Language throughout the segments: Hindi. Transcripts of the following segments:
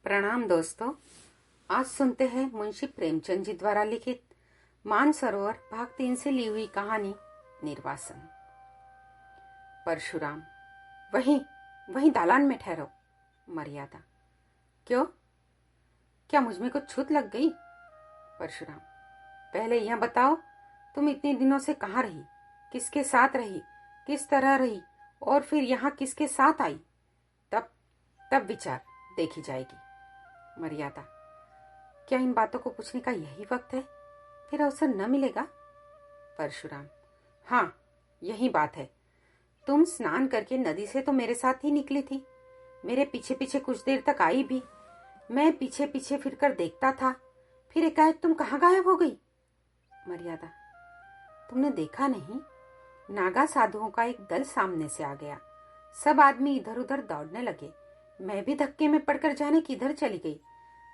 प्रणाम दोस्तों। आज सुनते हैं मुंशी प्रेमचंद जी द्वारा लिखित मानसरोवर भाग 3 से ली हुई कहानी निर्वासन। परशुराम, वहीं वहीं दालान में ठहरो। मर्यादा, क्यों? क्या मुझमें कुछ छूत लग गई? परशुराम, पहले यह बताओ, तुम इतने दिनों से कहाँ रही, किसके साथ रही, किस तरह रही और फिर यहाँ किसके साथ आई? तब विचार देखी जाएगी। मर्यादा, क्या इन बातों को पूछने का यही वक्त है? फिर अवसर न मिलेगा? परशुराम, हाँ, यही बात है। तुम स्नान करके नदी से तो मेरे साथ ही निकली थी, मेरे पीछे पीछे कुछ देर तक आई भी। मैं पीछे पीछे फिरकर देखता था, फिर एकाएक तुम कहाँ गायब हो गई? मर्यादा, तुमने देखा नहीं? नागा साधुओं का एक दल सामने से आ गया। सब आदमी इधर उधर दौड़ने लगे। मैं भी धक्के में पड़कर जाने किधर चली गई।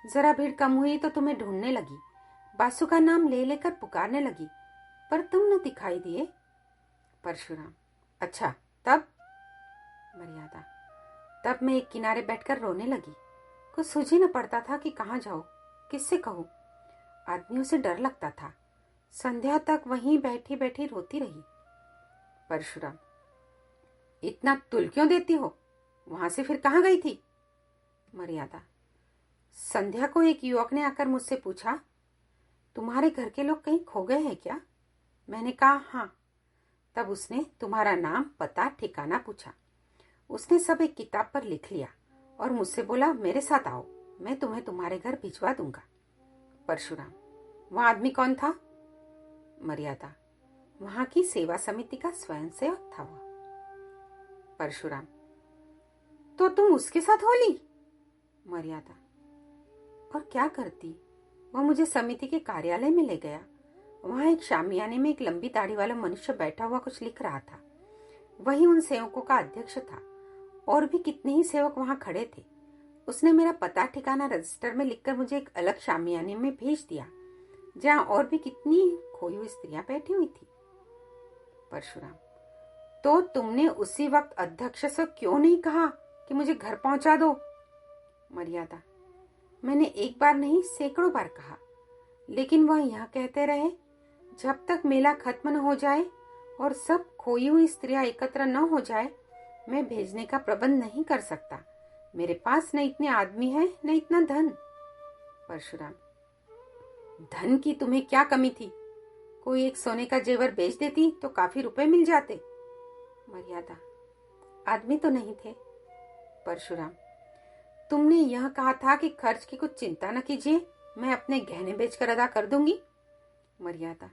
जरा भीड़ कम हुई तो तुम्हें ढूंढने लगी, बासु का नाम ले लेकर पुकारने लगी, पर तुम न दिखाई दिए। परशुराम, अच्छा, तब? मर्यादा, तब मैं एक किनारे बैठकर रोने लगी। कुछ सूझ ही न पड़ता था कि कहाँ जाऊं, किससे कहूं। आदमियों से डर लगता था। संध्या तक वहीं बैठी बैठी रोती रही। परशुराम, इतना तुल क्यों देती हो? वहां से फिर कहाँ गई थी? मर्यादा, संध्या को एक युवक ने आकर मुझसे पूछा, तुम्हारे घर के लोग कहीं खो गए हैं क्या? मैंने कहा हाँ। तब उसने तुम्हारा नाम, पता, ठिकाना पूछा। उसने सब एक किताब पर लिख लिया और मुझसे बोला, मेरे साथ आओ, मैं तुम्हें तुम्हारे घर भिजवा दूंगा। परशुराम, वह आदमी कौन था? मर्यादा, वहां की सेवा समिति का स्वयंसेवक था वह। परशुराम, तो तुम उसके साथ होली? मर्यादा, और क्या करती? वह मुझे समिति के कार्यालय में ले गया। वहां एक शामियाने में एक लंबी दाढ़ी वाला मनुष्य बैठा हुआ कुछ लिख रहा था। वही उन सेवकों का अध्यक्ष था। और भी कितने ही सेवक वहां खड़े थे। उसने मेरा पता ठिकाना रजिस्टर में लिखकर मुझे एक अलग शामियाने में भेज दिया, जहां और भी कितनी खोई हुई स्त्रियां बैठी हुई थी। परशुराम, तो तुमने उसी वक्त अध्यक्ष से क्यों नहीं कहा कि मुझे घर पहुंचा दो? मर्यादा, मैंने एक बार नहीं सैकड़ों बार कहा, लेकिन वह यह कहते रहे, जब तक मेला खत्म न हो जाए और सब खोई हुई स्त्रियां एकत्र न हो जाए, मैं भेजने का प्रबंध नहीं कर सकता। मेरे पास न इतने आदमी हैं, न इतना धन। परशुराम, धन की तुम्हें क्या कमी थी? कोई एक सोने का जेवर बेच देती तो काफी रुपए मिल जाते। मर्यादा, आदमी तो नहीं थे। परशुराम, तुमने यह कहा था कि खर्च की कुछ चिंता न कीजिए, मैं अपने गहने बेचकर अदा कर दूंगी। मर्यादा,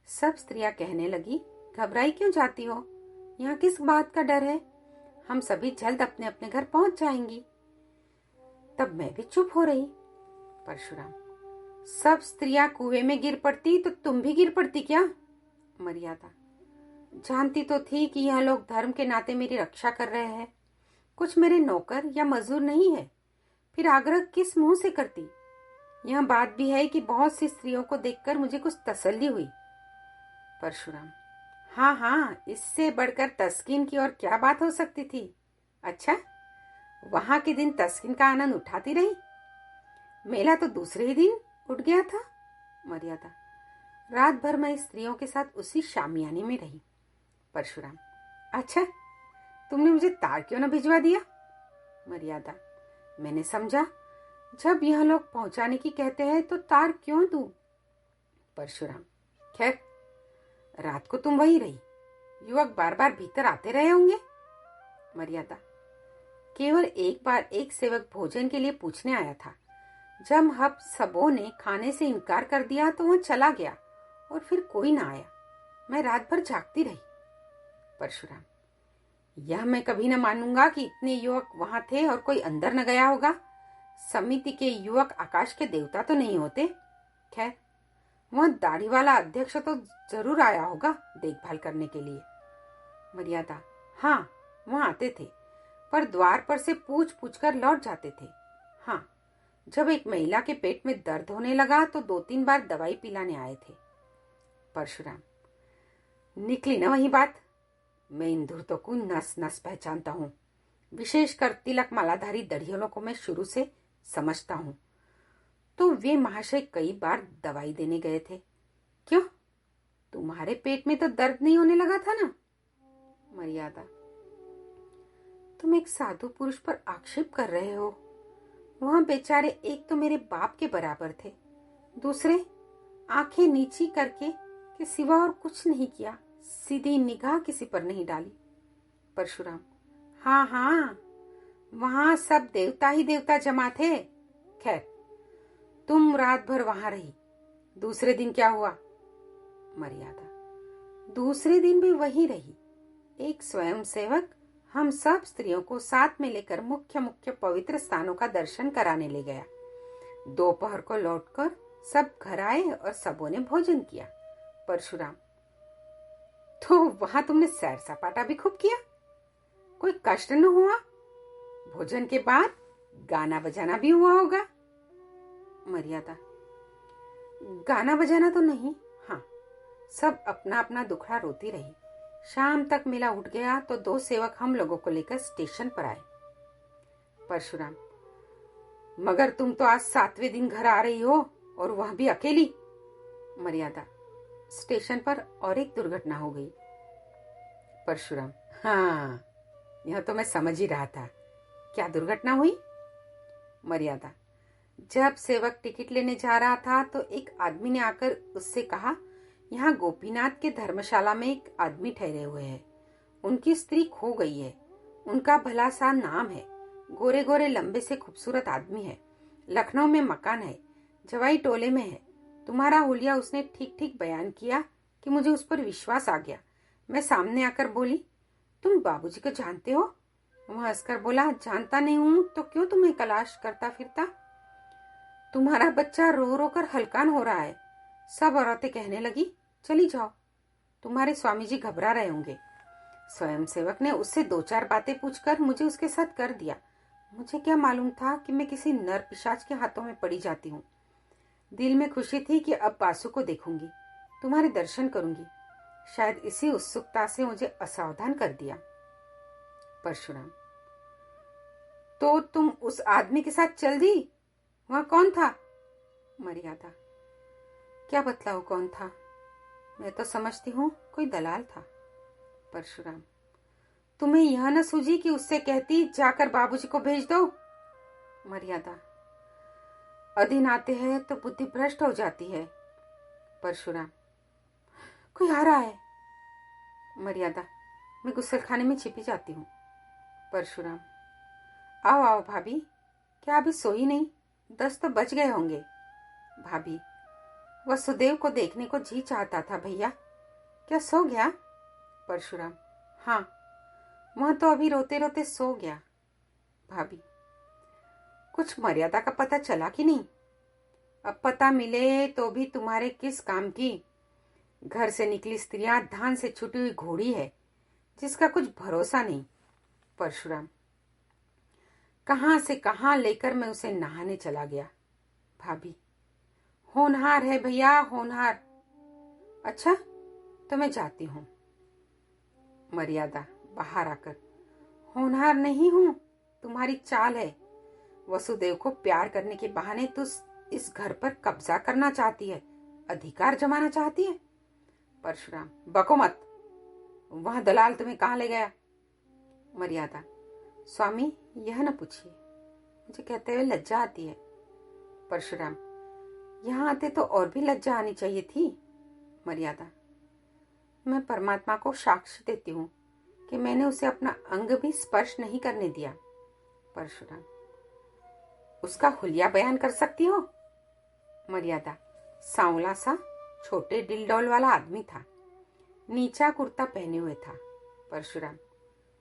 सब स्त्रियां कहने लगी, घबराई क्यों जाती हो? यहाँ किस बात का डर है? हम सभी जल्द अपने अपने घर पहुंच जाएंगी। तब मैं भी चुप हो रही। परशुराम, सब स्त्रियां कुएं में गिर पड़ती तो तुम भी गिर पड़ती क्या? मर्यादा, जानती तो थी कि यह लोग धर्म के नाते मेरी रक्षा कर रहे हैं, कुछ मेरे नौकर या मजदूर नहीं है, फिर आग्रह किस मुंह से करती? यह बात भी है कि बहुत सी स्त्रियों को देखकर मुझे कुछ तसल्ली हुई। परशुराम, हाँ हाँ, इससे बढ़कर तस्कीन की और क्या बात हो सकती थी? अच्छा, वहां के दिन तस्कीन का आनंद उठाती रही? मेला तो दूसरे ही दिन उठ गया था। मर्यादा, रात भर मैं स्त्रियों के साथ उसी शामियाने में रही। परशुराम, अच्छा, तुमने मुझे तार क्यों न भिजवा दिया? मर्यादा, मैंने समझा जब यह लोग पहुंचाने की कहते हैं तो तार क्यों दूं? परशुराम, खैर, रात को तुम वही रही, युवक बार बार भीतर आते रहे होंगे। मर्यादा, केवल एक बार एक सेवक भोजन के लिए पूछने आया था। जब हम सबों ने खाने से इनकार कर दिया तो वह चला गया और फिर कोई ना आया। मैं रात भर जागती रही। परशुराम, यह मैं कभी न मानूंगा कि इतने युवक वहां थे और कोई अंदर न गया होगा। समिति के युवक आकाश के देवता तो नहीं होते। खैर, वह दाढ़ी वाला अध्यक्ष तो जरूर आया होगा देखभाल करने के लिए। मर्यादा, हाँ, वह आते थे, पर द्वार पर से पूछ पूछ कर लौट जाते थे। हाँ, जब एक महिला के पेट में दर्द होने लगा तो 2-3 बार दवाई पिलाने आए थे। परशुराम, निकली ना वही बात। मैं इन धूर्तों को नस नस पहचानता हूँ। विशेषकर तिलक मालाधारी दढ़ियों को मैं शुरू से समझता हूँ। तो वे महाशय कई बार दवाई देने गए थे। क्यों? तुम्हारे पेट में तो दर्द नहीं होने लगा था ना? मर्यादा, तुम एक साधु पुरुष पर आक्षेप कर रहे हो। वहां बेचारे एक तो मेरे बाप के बराबर थे, दूसरे आंखें नीची करके के सिवा और कुछ नहीं किया, सीधी निगाह किसी पर नहीं डाली। परशुराम, हाँ हाँ, वहां सब देवता ही देवता जमा थे। खैर, तुम रात भर वहां रही, दूसरे दिन क्या हुआ? मर्यादा, दूसरे दिन भी वही रही। एक स्वयंसेवक हम सब स्त्रियों को साथ में लेकर मुख्य मुख्य पवित्र स्थानों का दर्शन कराने ले गया। दोपहर को लौटकर सब घर आए और सबों ने भोजन किया। परशुराम, तो वहां तुमने सैर सपाटा भी खूब किया, कोई कष्ट न हुआ? भोजन के बाद गाना बजाना भी हुआ होगा? मर्यादा, गाना बजाना तो नहीं, हाँ, सब अपना अपना दुखड़ा रोती रही। शाम तक मेला उठ गया तो दो सेवक हम लोगों को लेकर स्टेशन पर आए। परशुराम, मगर तुम तो आज 7वें दिन घर आ रही हो और वह भी अकेली। मर्यादा, स्टेशन पर और एक दुर्घटना हो गई। परशुराम, हाँ, यह तो मैं समझ ही रहा था। क्या दुर्घटना हुई? मर्यादा, जब सेवक टिकट लेने जा रहा था तो एक आदमी ने आकर उससे कहा, यहाँ गोपीनाथ के धर्मशाला में एक आदमी ठहरे हुए हैं, उनकी स्त्री खो गई है, उनका भला सा नाम है, गोरे गोरे लंबे से खूबसूरत आदमी है, लखनऊ में मकान है, जवाई टोले में है। तुम्हारा हुलिया उसने ठीक ठीक बयान किया कि मुझे उस पर विश्वास आ गया। मैं सामने आकर बोली, तुम बाबूजी को जानते हो? वह हंसकर बोला, जानता नहीं हूं तो क्यों तुम्हें तलाश करता फिरता? तुम्हारा बच्चा रो रो कर हलकान हो रहा है। सब औरतें कहने लगी, चली जाओ, तुम्हारे स्वामी जी घबरा रहे होंगे। स्वयंसेवक ने उससे 2-4 बातें पूछकर मुझे उसके साथ कर दिया। मुझे क्या मालूम था कि मैं किसी नर पिशाच के हाथों में पड़ी जाती हूँ। दिल में खुशी थी कि अब बासु को देखूंगी, तुम्हारे दर्शन करूंगी। शायद इसी उत्सुकता से मुझे असावधान कर दिया। परशुराम, तो तुम उस आदमी के साथ चल दी? वह कौन था? मर्यादा, क्या बतलाओ कौन था? मैं तो समझती हूँ कोई दलाल था। परशुराम, तुम्हें यह न सूझी कि उससे कहती, जाकर बाबूजी को भेज दो? मर्यादा, अधीन आते हैं तो बुद्धि भ्रष्ट हो जाती है। परशुराम, कोई आ रहा है। मर्यादा, मैं गुस्लखाने में छिपी जाती हूँ। परशुराम, आओ आओ भाभी, क्या अभी सोई नहीं? 10 तो बज गए होंगे। भाभी, वसुदेव को देखने को जी चाहता था भैया, क्या सो गया? परशुराम, हाँ, वह तो अभी रोते रोते सो गया। भाभी, कुछ मर्यादा का पता चला कि नहीं? अब पता मिले तो भी तुम्हारे किस काम की? घर से निकली स्त्रियां धान से छुटी हुई घोड़ी है जिसका कुछ भरोसा नहीं। परशुराम, कहां से कहां लेकर मैं उसे नहाने चला गया। भाभी, होनहार है भैया, होनहार। अच्छा, तो मैं जाती हूं। मर्यादा बाहर आकर, होनहार नहीं हूं, तुम्हारी चाल है। वसुदेव को प्यार करने के बहाने तू इस घर पर कब्जा करना चाहती है, अधिकार जमाना चाहती है। परशुराम, बको मत, वह दलाल तुम्हें कहां ले गया? मर्यादा, स्वामी यह न पूछिए, मुझे कहते हुए लज्जा आती है। परशुराम, यहाँ आते तो और भी लज्जा आनी चाहिए थी। मर्यादा, मैं परमात्मा को साक्ष्य देती हूँ कि मैंने उसे अपना अंग भी स्पर्श नहीं करने दिया। परशुराम, उसका हुलिया बयान कर सकती हो? मर्यादा, सांवला सा छोटे डिलडोल वाला आदमी था, नीचा कुर्ता पहने हुए था। परशुराम,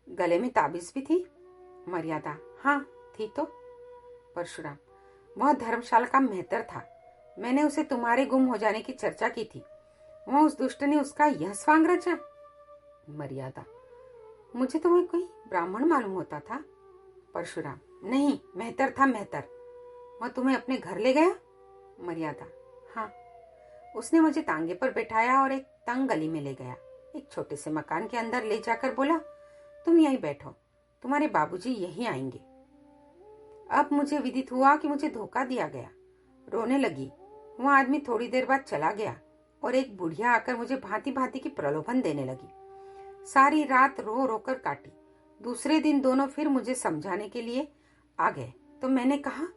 गले में ताबीज भी थी? मर्यादा, हाँ थी तो। परशुराम, वह धर्मशाला का मेहतर था, मैंने उसे तुम्हारे गुम हो जाने की चर्चा की थी, वह उस दुष्ट ने उसका यह स्वांग रचा। मर्यादा, मुझे तो वह कोई ब्राह्मण मालूम होता था। परशुराम, नहीं, मेहतर था, मेहतर। वह तुम्हें अपने घर ले गया? मर्यादा, हाँ, उसने मुझे तांगे पर बैठाया और एक तंग गली में ले गया। एक छोटे से मकान के अंदर ले जाकर बोला, तुम यहीं बैठो, तुम्हारे बाबूजी यहीं आएंगे। अब मुझे विदित हुआ कि मुझे धोखा दिया गया। रोने लगी। वह आदमी थोड़ी देर बाद चला गया और एक बुढ़िया आकर मुझे भांति भांति की प्रलोभन देने लगी। सारी रात रो रो कर काटी। दूसरे दिन दोनों फिर मुझे समझाने के लिए आ गए तो मैंने कहा,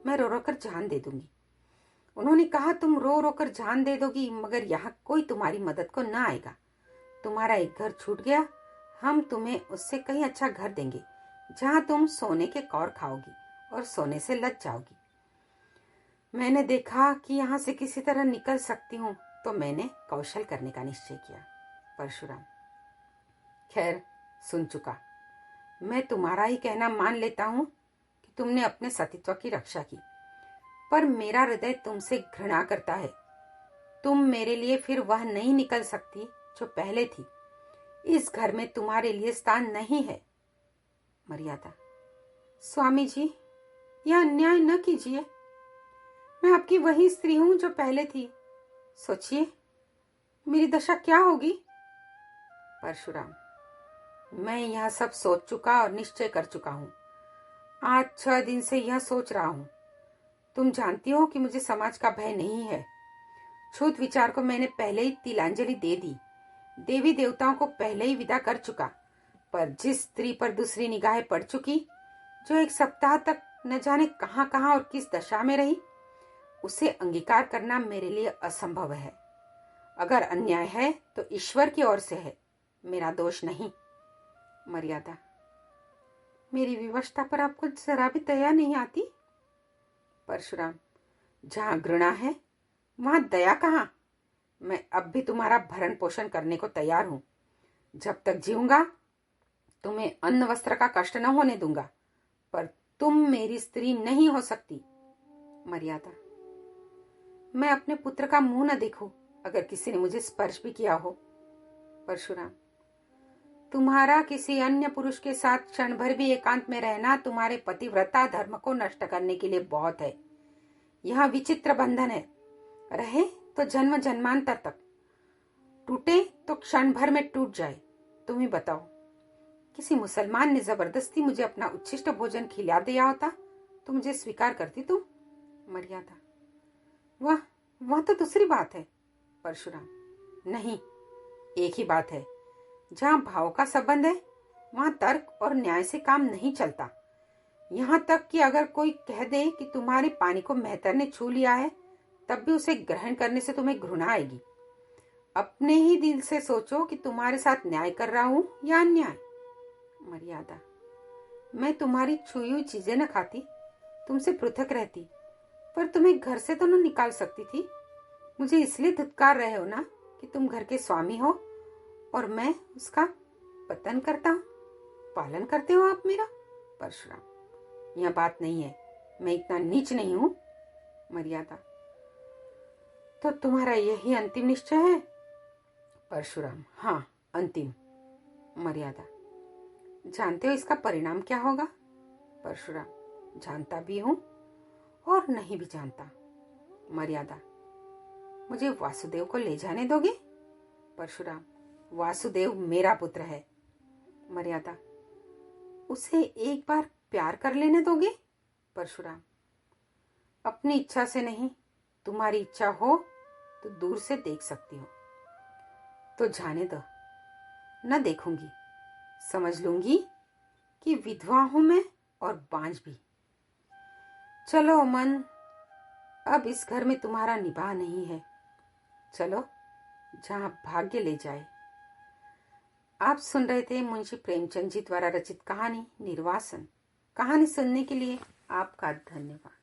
मैं रो रो कर जान दे दूंगी। उन्होंने कहा, तुम रो रो कर जान दे दोगी, मगर यहाँ कोई तुम्हारी मदद को ना आएगा। तुम्हारा एक घर छूट गया, हम तुम्हें उससे कहीं अच्छा घर देंगे जहाँ तुम सोने के कौर खाओगी और सोने से लद जाओगी। मैंने देखा कि यहाँ से किसी तरह निकल सकती हूँ तो मैंने कौशल करने का निश्चय किया। परशुराम, खैर सुन चुका। मैं तुम्हारा ही कहना मान लेता हूँ कि तुमने अपने सतीत्व की रक्षा की, पर मेरा हृदय तुमसे घृणा करता है। तुम मेरे लिए फिर वह नहीं निकल सकती जो पहले थी। इस घर में तुम्हारे लिए स्थान नहीं है। मर्यादा, स्वामी जी, यह अन्याय न कीजिए। मैं आपकी वही स्त्री हूं जो पहले थी। सोचिए मेरी दशा क्या होगी। परशुराम, मैं यह सब सोच चुका और निश्चय कर चुका हूं। आज 6 दिन से यह सोच रहा हूं। तुम जानती हो कि मुझे समाज का भय नहीं है। छूत विचार को मैंने पहले ही तिलांजलि दे दी। देवी देवताओं को पहले ही विदा कर चुका। पर जिस स्त्री पर दूसरी निगाहें पड़ चुकी, जो 1 सप्ताह तक न जाने कहां कहां और किस दशा में रही, उसे अंगीकार करना मेरे लिए असंभव है। अगर अन्याय है तो ईश्वर की ओर से है, मेरा दोष नहीं। मर्यादा, मेरी विवशता पर आपको जरा भी दया नहीं आती। परशुराम, जहां घृणा है वहां दया कहां। मैं अब भी तुम्हारा भरण पोषण करने को तैयार हूं। जब तक जीऊंगा तुम्हें अन्न वस्त्र का कष्ट न होने दूंगा, पर तुम मेरी स्त्री नहीं हो सकती। मर्यादा, मैं अपने पुत्र का मुंह न देखूं अगर किसी ने मुझे स्पर्श भी किया हो। परशुराम, तुम्हारा किसी अन्य पुरुष के साथ क्षण भर भी एकांत में रहना तुम्हारे पतिव्रता धर्म को नष्ट करने के लिए बहुत है। यह विचित्र बंधन है। रहे तो जन्म जन्मांतर तक, टूटे तो क्षण भर में टूट जाए। तुम ही बताओ, किसी मुसलमान ने जबरदस्ती मुझे अपना उच्छिष्ट भोजन खिला दिया होता तो मुझे स्वीकार करती तुम? मर्यादा, वह तो दूसरी बात है। परशुराम, नहीं, एक ही बात है। जहां भाव का संबंध है वहां तर्क और न्याय से काम नहीं चलता। यहां तक कि अगर कोई कह दे कि तुम्हारे पानी को मेहतर ने छू लिया है, तब भी उसे ग्रहण करने से तुम्हें घृणा आएगी। अपने ही दिल से सोचो कि तुम्हारे साथ न्याय कर रहा हूं या अन्याय। मर्यादा, मैं तुम्हारी छुई हुई चीजें न खाती, तुमसे पृथक रहती, पर तुम्हें घर से तो न निकाल सकती थी। मुझे इसलिए धुतकार रहे हो ना कि तुम घर के स्वामी हो और मैं उसका पतन करता हूं, पालन करते हो आप मेरा। परशुराम, यह बात नहीं है, मैं इतना नीच नहीं हूं। मर्यादा, तो तुम्हारा यही अंतिम निश्चय है? परशुराम, हाँ, अंतिम। मर्यादा, जानते हो इसका परिणाम क्या होगा? परशुराम, जानता भी हूं और नहीं भी जानता। मर्यादा, मुझे वासुदेव को ले जाने दोगे? परशुराम, वासुदेव मेरा पुत्र है। मर्यादा, उसे एक बार प्यार कर लेने दोगे? परशुराम, अपनी इच्छा से नहीं, तुम्हारी इच्छा हो तो दूर से देख सकती हो। तो जाने दो, न देखूंगी, समझ लूंगी कि विधवा हूं मैं और बांझ भी। चलो मन, अब इस घर में तुम्हारा निभा नहीं है। चलो जहां भाग्य ले जाए। आप सुन रहे थे मुंशी प्रेमचंद जी द्वारा रचित कहानी निर्वासन। कहानी सुनने के लिए आपका धन्यवाद।